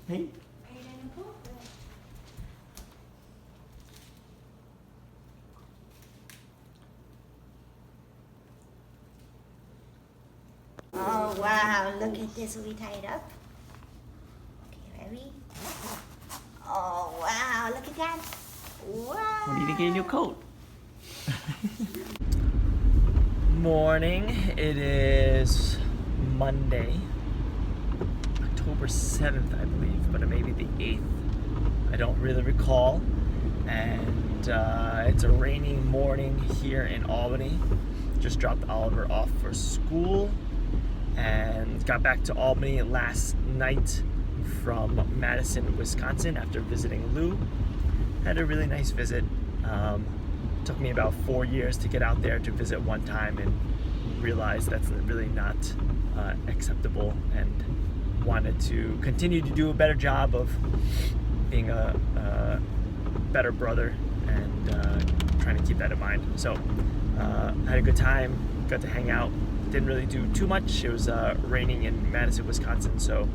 Hey. Oh wow, look at this, we tied up. Okay, ready? Oh wow, look at that. Wow. What do you think of your new coat? Morning. It is Monday, October 7th, I believe, but it may be the 8th. I don't really recall. And it's a rainy morning here in Albany. Just dropped Oliver off for school and got back to Albany last night from Madison, Wisconsin after visiting Lou. Had a really nice visit. Took me about 4 years to get out there to visit one time and realized that's really not acceptable, and wanted to continue to do a better job of being a better brother and trying to keep that in mind. So had a good time, got to hang out, didn't really do too much. It was raining in Madison, Wisconsin, so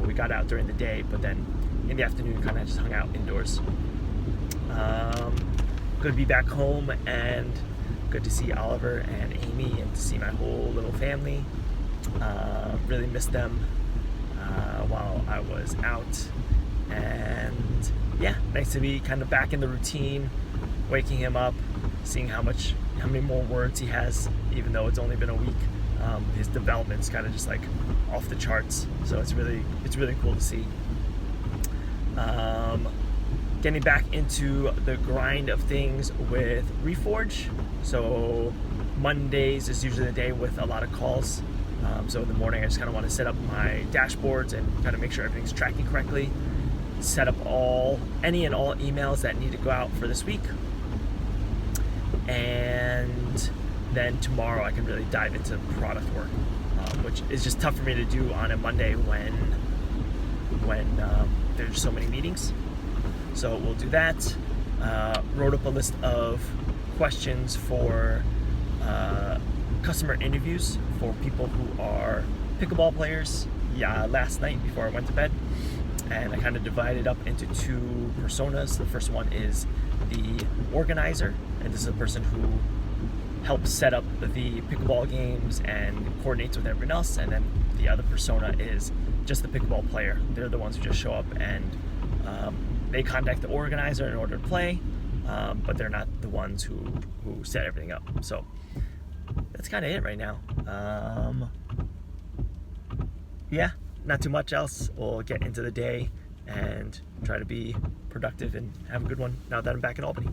we got out during the day, but then in the afternoon kind of just hung out indoors. Good to be back home and good to see Oliver and Amy and to see my whole little family. Really missed them while I was out, and yeah, nice to be kind of back in the routine, waking him up, seeing how many more words he has, even though it's only been a week. His development's kind of just like off the charts, so it's really cool to see. Getting back into the grind of things with Reforge. So Mondays is usually the day with a lot of calls. So in the morning I just kind of want to set up my dashboards and kind of make sure everything's tracking correctly. Set up any and all emails that need to go out for this week. And then tomorrow I can really dive into product work, which is just tough for me to do on a Monday when there's so many meetings. So we'll do that. Wrote up a list of questions for customer interviews for people who are pickleball players last night before I went to bed. And I kind of divided up into two personas. The first one is the organizer, and this is a person who helps set up the pickleball games and coordinates with everyone else. And then the other persona is just the pickleball player. They're the ones who just show up and they contact the organizer in order to play, but they're not the ones who set everything up. So that's kind of it right now. Yeah, not too much else. We'll get into the day and try to be productive and have a good one now that I'm back in Albany.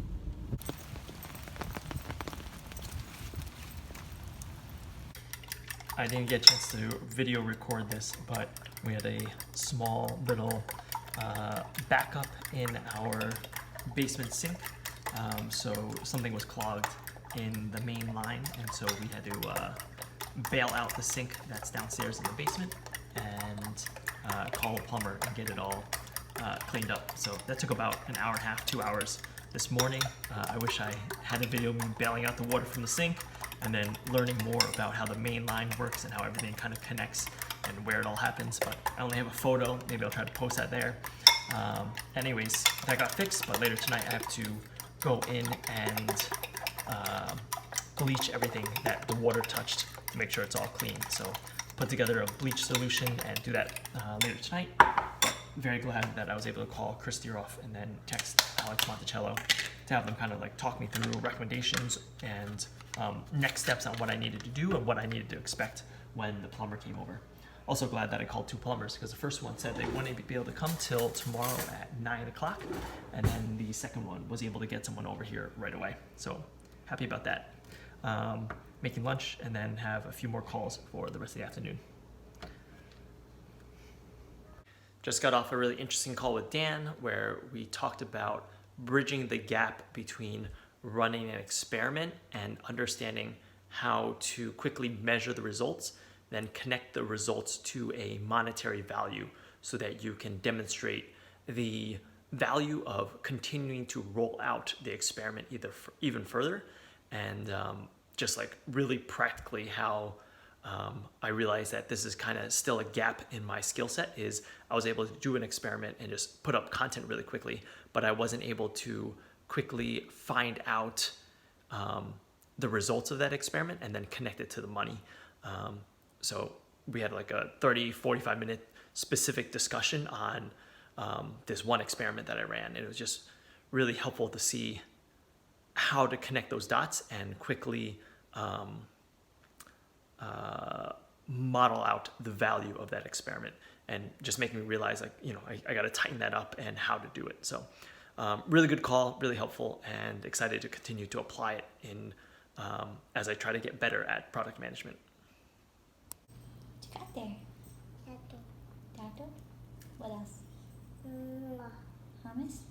I didn't get a chance to video record this, but we had a small little backup in our basement sink. So something was clogged in the main line, and so we had to bail out the sink that's downstairs in the basement and call a plumber and get it all cleaned up. So that took about an hour and a half, 2 hours this morning. I wish I had a video of me bailing out the water from the sink and then learning more about how the main line works and how everything kind of connects and where it all happens, but I only have a photo. Maybe I'll try to post that there. Anyways, that got fixed, but later tonight I have to go in and bleach everything that the water touched to make sure it's all clean. So put together a bleach solution and do that later tonight. But very glad that I was able to call Chris Deeroff and then text Alex Monticello to have them kind of like talk me through recommendations and next steps on what I needed to do and what I needed to expect when the plumber came over. Also glad that I called two plumbers, because the first one said they wouldn't be able to come till tomorrow at 9 o'clock, and then the second one was able to get someone over here right away. So happy about that. Making lunch and then have a few more calls for the rest of the afternoon. Just got off a really interesting call with Dan where we talked about bridging the gap between running an experiment and understanding how to quickly measure the results, then connect the results to a monetary value so that you can demonstrate the value of continuing to roll out the experiment even further, and just like really practically how I realized that this is kind of still a gap in my skill set. Is I was able to do an experiment and just put up content really quickly, but I wasn't able to quickly find out the results of that experiment and then connect it to the money. So we had like a 30, 45 minute specific discussion on this one experiment that I ran. And it was just really helpful to see how to connect those dots and quickly model out the value of that experiment, and just making me realize, like, I got to tighten that up and how to do it. So really good call, really helpful, and excited to continue to apply it in as I try to get better at product management. What you got there? Tato. What else? Hummus.